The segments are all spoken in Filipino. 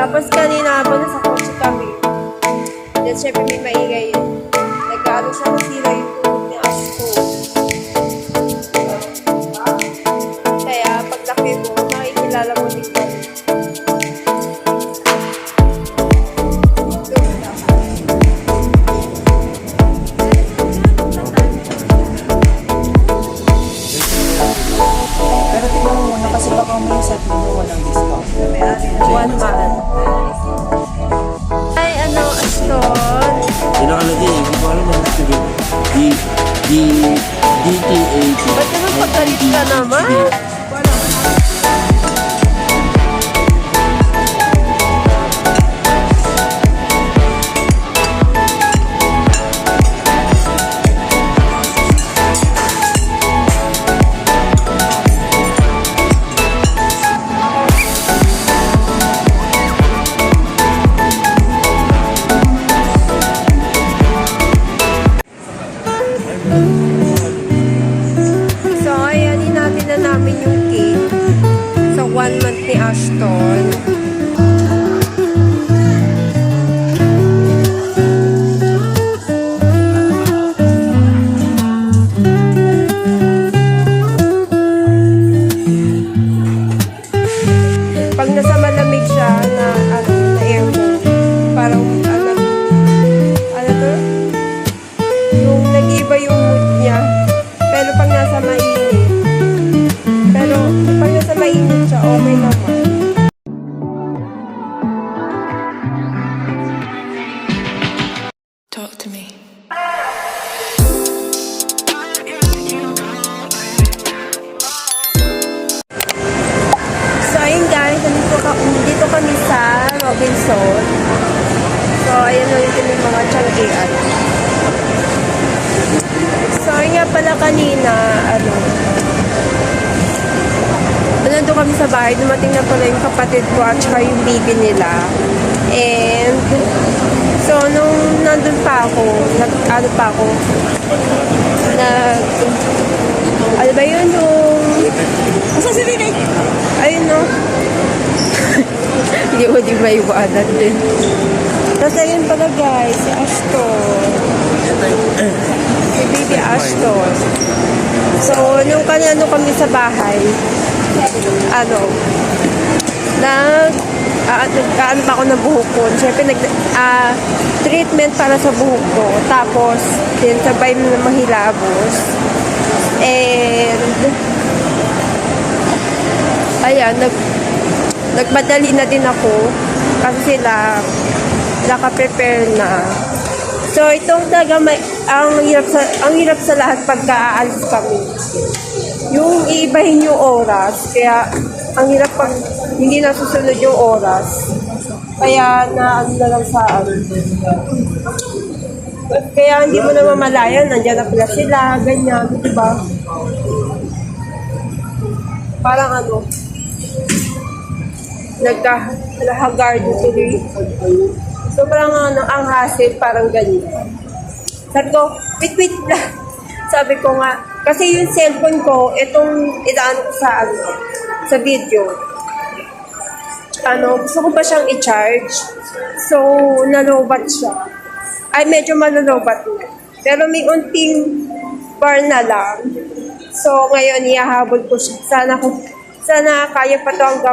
Tapos kanina habang nasa kotse kami, then syempre may maingay yun. Nag-ano siya nasira yung tuhod ni Ashto. Kaya paglaki mo, makikilala mo din ko. Pero tignan mo muna kasi baka may set mo walang discount. One month. Ay, ano, Aston? Yun ang alagay eh. Hindi ko alam ang sabi. DT80. Ba't naman pagkalit ka naman? So, ayan, natin na namin yung cake sa 1 month ni Ashton. Pag nasa malamig siya na aircon, parang ano to? Yung nag-iba yung mood niya. Pero pag nasa mainit siya, okay naman. Talk to me. So, ayun guys, dito kami sa Robinson. So, ayan ulit yung mga tiyanggian. So, ayun nga pala kanina, nandun kami sa bahay, dumating na pala yung kapatid ko at saka yung baby nila. And, so, nung nandun pa ako, ano ba yun, asa si Rinay? Ayun, no? Hindi ko di maiwanan din. Tapos, ayun pala guys, si Ashton. Si baby Ashton. So, nung kanino kami sa bahay, nag-ano pa ako ng buhok ko. Siyempre, treatment para sa buhok ko. Tapos, din sabay na mahilabos. And, ayan, nagmadali na din ako. Kasi sila, naka-prepare na. So, itong talaga ang hirap sa lahat pagka-aalis kami. Yung iibahin yung oras, kaya ang hirap pag hindi nasusunod yung oras. Kaya na lang sa kaya hindi mo na mamalayan, nandiyan na pala sila, ganyan, diba? Parang nagka-hagard tuloy. So parang ang hassle, parang ganyan. Sabi ko, wait lang. Sabi ko nga, kasi yung cellphone ko, itong idaan ko sa video. Gusto ko pa siyang i-charge. So, nalobat siya. Ay, medyo malalobat na. Pero may unting bar na lang. So, ngayon, ihahabol ko siya. Sana kaya pa to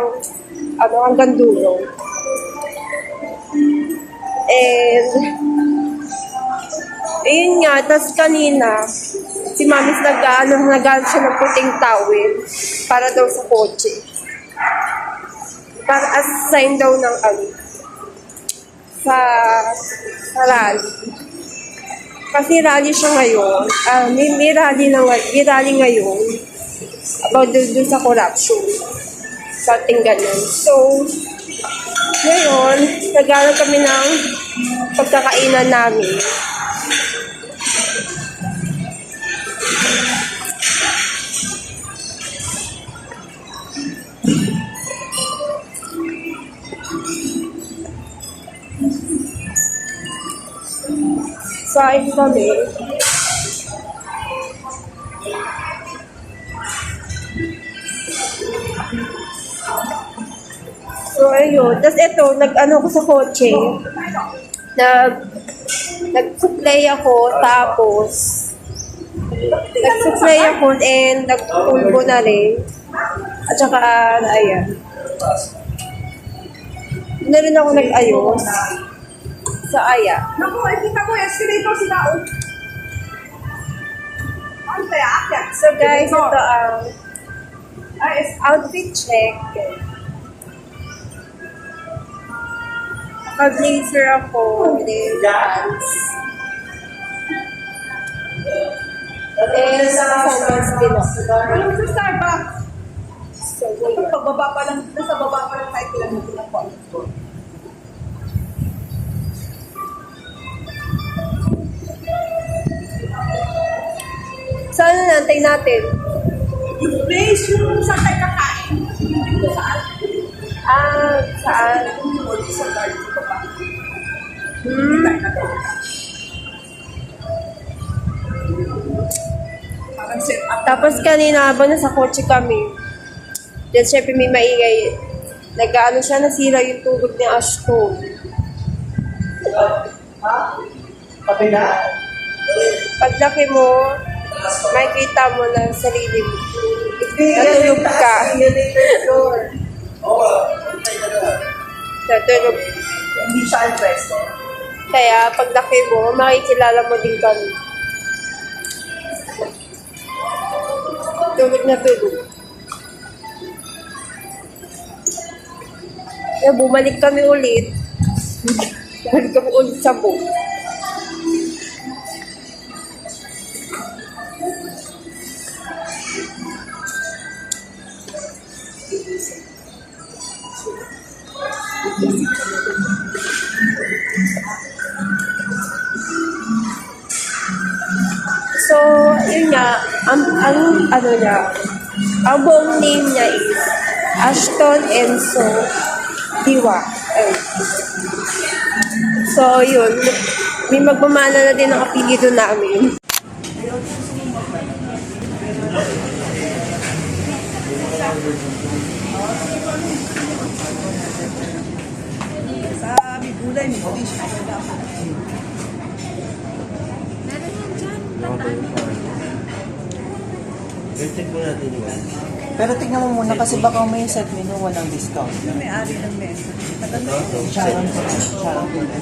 hanggang dulo. And, ayun nga, tas kanina, si Mamis nag-ano siya ng puting towel para daw sa kotse. Para as sign daw ng sa rally. Kasi rally siya ngayon. May rally ngayon about doon sa corruption. Something ganun. So, ngayon, naghanap kami ng pagkakainan namin. Sain kami. So, Ayun. Tapos ito, nag-ano ko sa kotse. Nag-supply ako, tapos nag-supply ako and nag-pulbo na rin. At saka, ayan. Hindi rin ako nag-ayos sa aya. Naku, kita ko, escalator si Tao. Ano kaya akyat? So guys, ito ang outfit check. Naka-blazer ako, then pants. And sandals din ako. Walang sa Starbucks. So, yun. Pagbaba pa lang, nasa baba pa lang tayo kilometer na po. So, ano nantay natin? Yung place, yung saan tayo kakain. Yung saan? Saan? Sa garden ko pa. Parang set up. Tapos kanina habang nasa kotse kami, then syempre may maingay. Nag-ano siya, nasira yung tubig ni Ashton. Paglaki mo, makikita mo na sarili mo. Natulog ka. Natulog. Hindi siya ang pwesto. Kaya paglaki mo, makikilala mo din kami. Tulog na tulog. Kaya bumalik kami ulit. Bumalik kami ulit sa boat. So, yun nga, ang buong name niya is Ashton Enzo Diwa. Ayun. So, yun. May magmamana na din ang apelido namin. Sa may gulay, may fish. Check mo natin yun. Pero tignan mo muna kasi baka may set menu walang discount. Yung may-ari ng mesa. Charang po.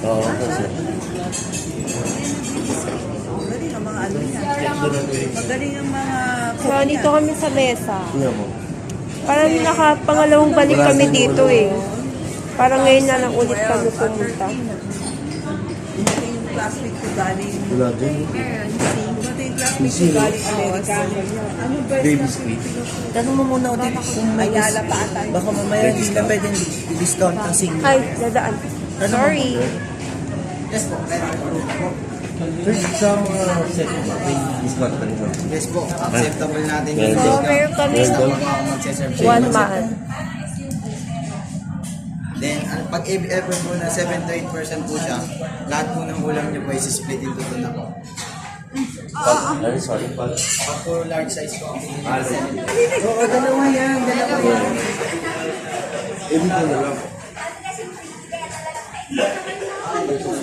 Oo, kasi. Magaling ang mga ano yan. Magaling ang mga So, dito kami sa mesa. Tingnan mo. Parang nakapangalawang balik kami dito eh. Parang ngayon na lang ulit kami pumunta. dumating yung classmate ko galing. Wala din. Dumating yung classmate ko galing Amerika. Anong version Baby ng squid. Tanong mo muna ulit kung may Ayala pa ata. baka mamaya hindi na pwedeng discount ang single. Ay, dadaan. Sorry. Yes po. Sa mga set mo ba? May discount pa rin ba? Yes po. Acceptable natin Well So, done. meron kami Well done. magseserve. 1 month. Then, pag ever po na 7 to 8% po siya, lahat po ng ulam niyo po is split into 2 na po. Pag, sorry, pag. Pag po large size po, Oo, dalawa yan. Dalawa yan. Dito na lang.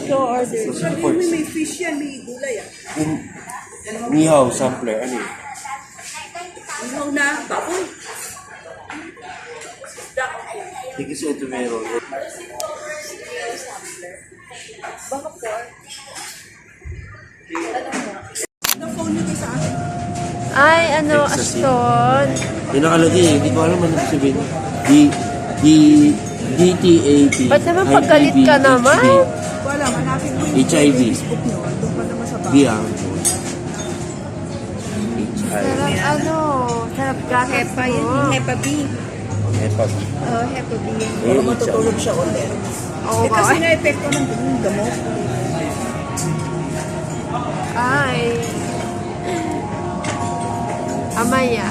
So, order. Sabi mo may fish yan, may gulay yan. Nihaw, sampler, ano yun? Ihaw na, baboy. Sige sa ito meron. Na-phone nyo sa akin. Ay, ano, Ecstasy. Ashton. Yung nakalagay eh, hindi ko alam ano sabihin. DTAP. Ba't naman paggalit ka naman? Wala, hanapin mo yung HIV. Facebook nyo. Doon pa naman sa bahay. Diyan. Sarap, ano, sarap gatas Hepa yun, mo. Hepa B. Epag. Oh, Hepa B yan. para matutulog siya ulit. Oo Eh, kasi ba? na-epekto ng gamot. Ay. Amaya.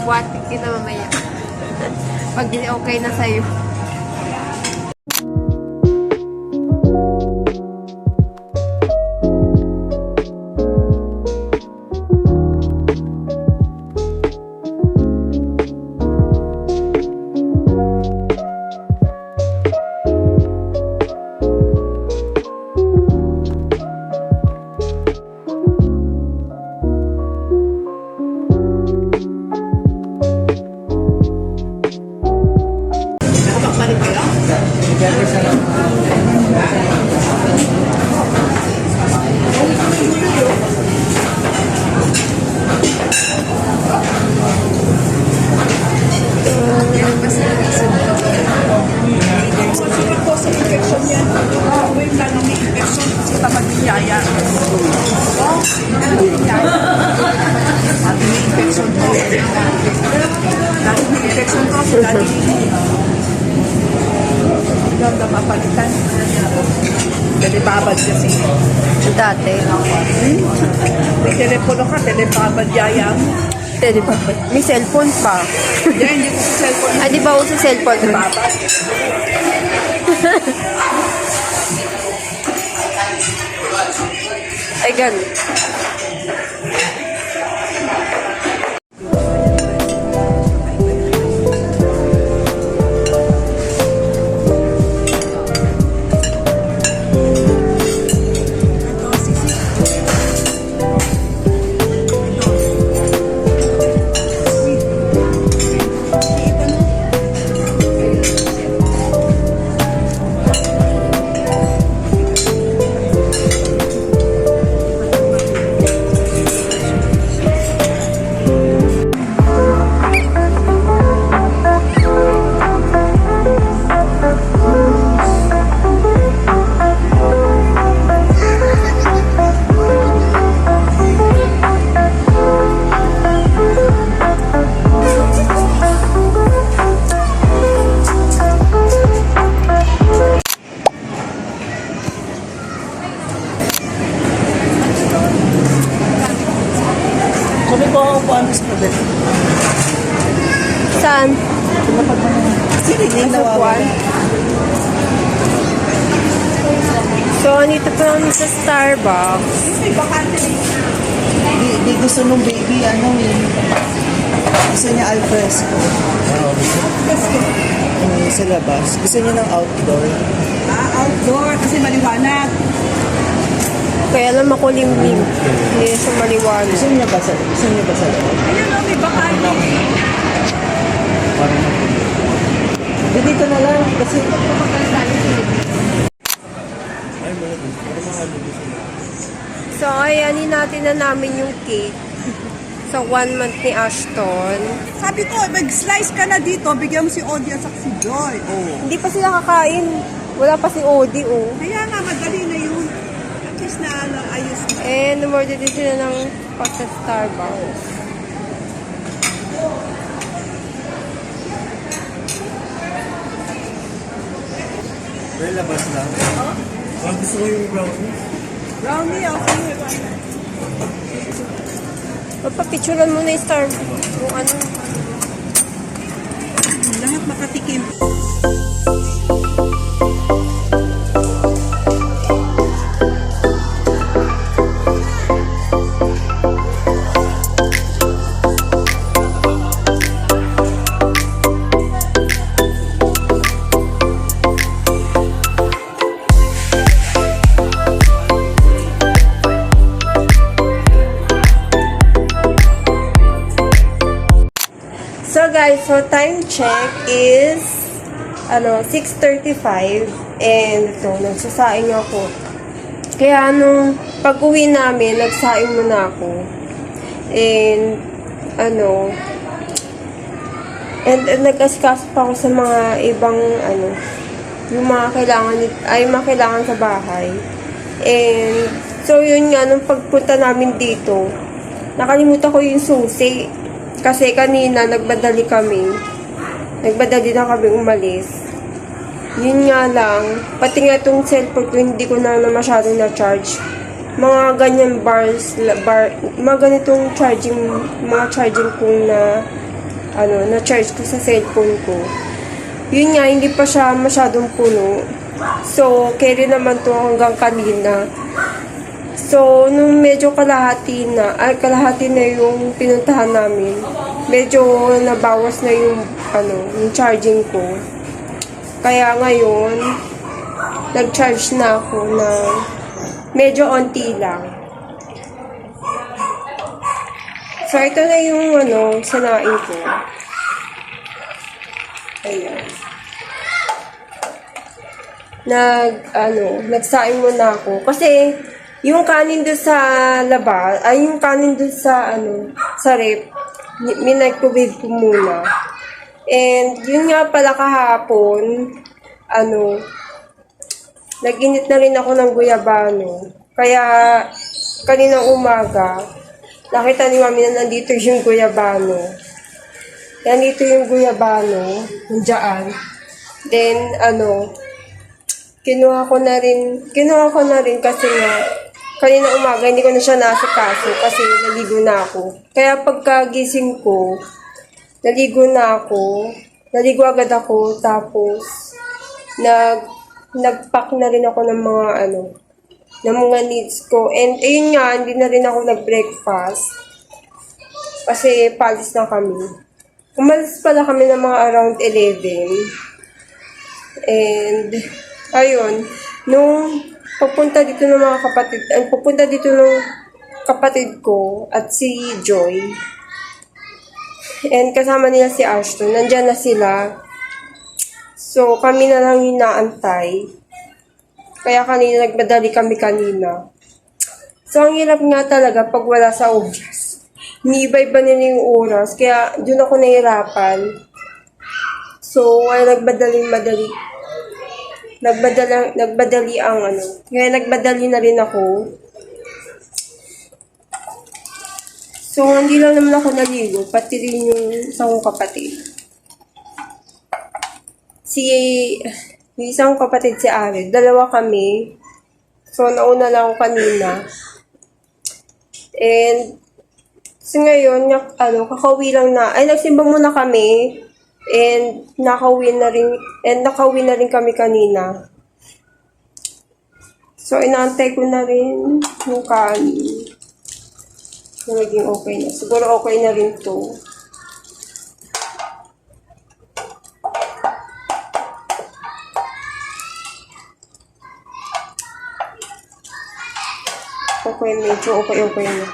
Buhatin kita mamaya. Pag okay na sa'yo. Kaya sa Kasi ako sa infection yan. Gawin lang ng infection kasi tamad yung yaya. Dati may infection ko. Dati may infection ko. Dati ganda mapalitan. Dati babad kasi. Dati. May telepono ka, telepabad yaya mo. Pwede ba? May cellphone pa. Yan, hindi ko sa cellphone. Ah, di ba uso cellphone? Babad. Ay, ganun. sabi ko ako po ano sa kabit. Saan? Kasi hindi Upuan? So, nito pa lang sa Starbucks. May bakante rin. Di gusto nung baby, ano yun. Gusto niya al fresco. Sa labas. Gusto niya ng outdoor. Outdoor kasi maliwanag. Kaya lang makulimlim. Hindi siya maliwanag. Gusto niya ba sa loob? Ayun o, may bakante. Di dito na lang. Kasi So, ayanin natin na namin yung cake. Sa 1 month ni Ashton. Sabi ko, mag-slice ka na dito, bigyan mo si Odia at si Joy. Oh. Hindi pa sila kakain. Wala pa si Odi, oh. Kaya nga, madali na yun. At least na ayos na. And umorder din sila ng pasta Starbucks. may labas lang. Ang gusto ko yung brownie. Brownie, okay. Papapicturean mo na yung yung ano. Lahat makatikim. So guys, so time check is 6:35 and ito, nagsasaing ako. Kaya nung pag-uwi namin, nagsaing muna ako. And nag-askas pa ako sa mga ibang yung mga kailangan sa bahay. And so yun nga, nung pagpunta namin dito, nakalimutan ko yung susi. Kasi kanina, nagmadali na kami umalis. Yun nga lang, pati nga itong cellphone ko, hindi ko na masyadong na-charge. Mga ganyan mga ganitong mga charging kong na-charge ko sa cellphone ko. Yun nga, hindi pa siya masyadong puno. So, carry naman to hanggang kanina. So, nung medyo kalahati na yung pinuntahan namin, medyo nabawas na yung charging ko. Kaya ngayon, nag-charge na ako na medyo onti lang. So, ito na yung sanain ko. Ayan. nagsaing muna ako. Kasi, yung kanin doon sa labas, ay yung kanin doon sa, sa rep, minag-microwave ko muna. And, yun nga pala kahapon, nag-init na rin ako ng guyabano. Kaya, kaninang umaga, nakita ni mami na nandito yung guyabano. Nandito yung guyabano, nandiyan. Then, kinuha ko na rin kasi nga, kanina umaga, hindi ko na siya nasikaso kasi naligo na ako. Kaya pagkagising ko, naligo agad ako, tapos, nag-pack na rin ako ng mga needs ko. And, ayun nga, hindi na rin ako nag-breakfast. Kasi, palis na kami. Umalis pala kami ng mga around 11. And, ayun, nung pupunta dito ng kapatid ko at si Joy. And kasama nila si Ashton. Nandyan na sila. So, kami na lang inaantay. Kaya kanina, nagmadali kami kanina. So, ang hirap nga talaga pag wala sa oras. Iniiba-iba nila yung oras. Kaya, dun ako nahirapan. So, ay nagmadali na rin ako. So, hindi lang naman ako naligo, pati rin yung isang kapatid. Yung isang kapatid si Ari, dalawa kami. So, nauna lang ako kanina. And, so ngayon, kakauwi lang na, nagsimba muna kami. And nakauwi na rin kami kanina. So, inaantay ko na rin yung kanin. So, naging okay na. Siguro okay na rin to. Okay, medyo okay na.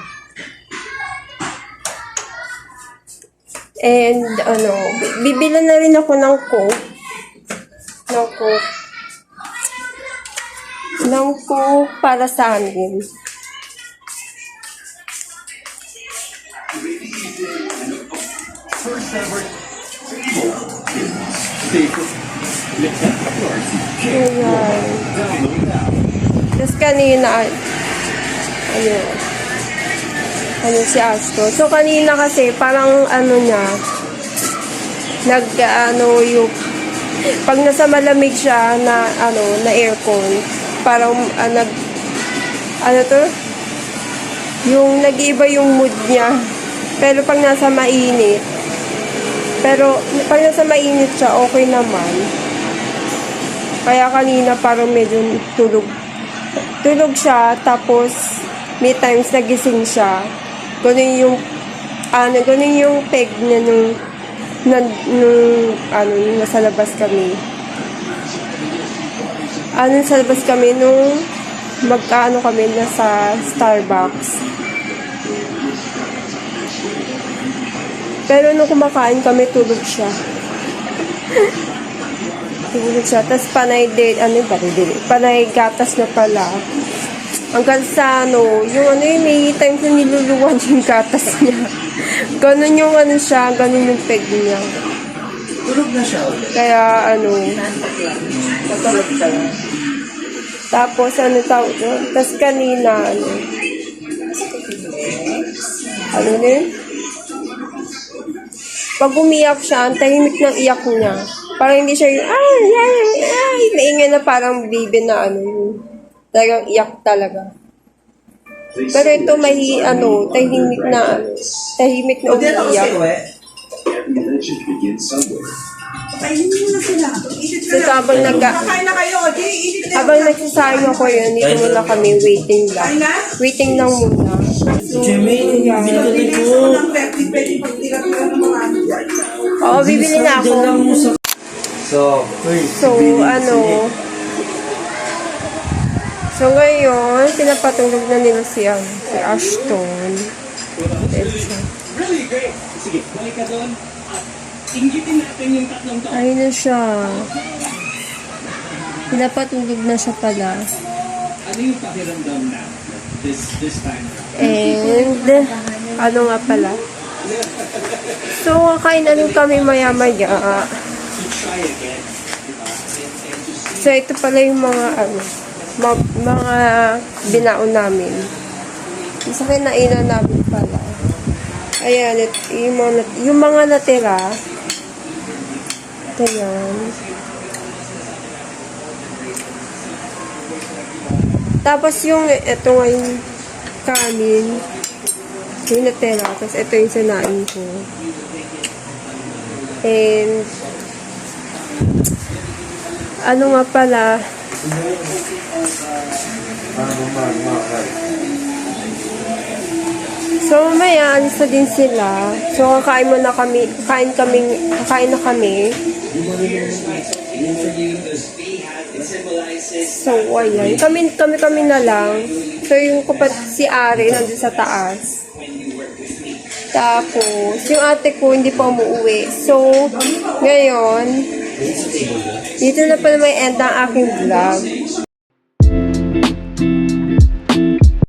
And, bibila na rin ako ng coke. Ng coke para sa amin. Ayan. Tapos kanina, si Astro. So, kanina kasi, parang yung, pag nasa malamig siya na aircon, parang, yung nag-iiba yung mood niya. Pero pag nasa mainit siya, okay naman. Kaya kanina parang medyo tulog siya, tapos may times nagising siya. Ganun yung peg niya nung nasa labas kami. Sa labas kami nung kami nasa Starbucks. Pero nung kumakain kami, tulog siya. Tapos panay gatas na pala. Hanggang sa may times na niluluwan yung gatas niya. Ganun yung ganun yung peg niya. Tulog na siya. Kaya tapos tawag doon? Tapos kanina, pag umiyak siya, ang tahimik ng iyak niya. Parang hindi siya yung, naingay na parang baby na talagang iyak talaga. Pero ito tahimik na umiiyak. Kainin mo na sila. So, habang Kakain na kayo. habang nagsasayang ako yun, dito muna kami, waiting lang. Waiting lang muna. So, yeah. Oo, bibili na ako. So, ngayon, pinapatulog na nila si Ashton. Really great. Sige, balik ka doon. At inggitin natin yung 3 taon. Ayun na siya. Pinapatulog na siya pala. Ano yung pakiramdam na this time around? And, ano nga pala? So, kakain na rin kami maya-maya. To try again, di ba? And to see So, ito pala yung mga, mga binaon namin. Isa kinainan namin pala. Ayan, yung mga natira. Ito yan. Tapos yung, ito nga yung kanin. Yung natira. Tapos ito yung sinain ko. And, ano nga pala, so mamaya, alis na din sila. So, kakain na kami. it symbolizes So, ayan. Kami na lang. So, yung si Ari nandun sa taas. when you work with me. Tapos, yung ate ko hindi pa umuwi. So, ngayon, dito na pala may end ang aking vlog.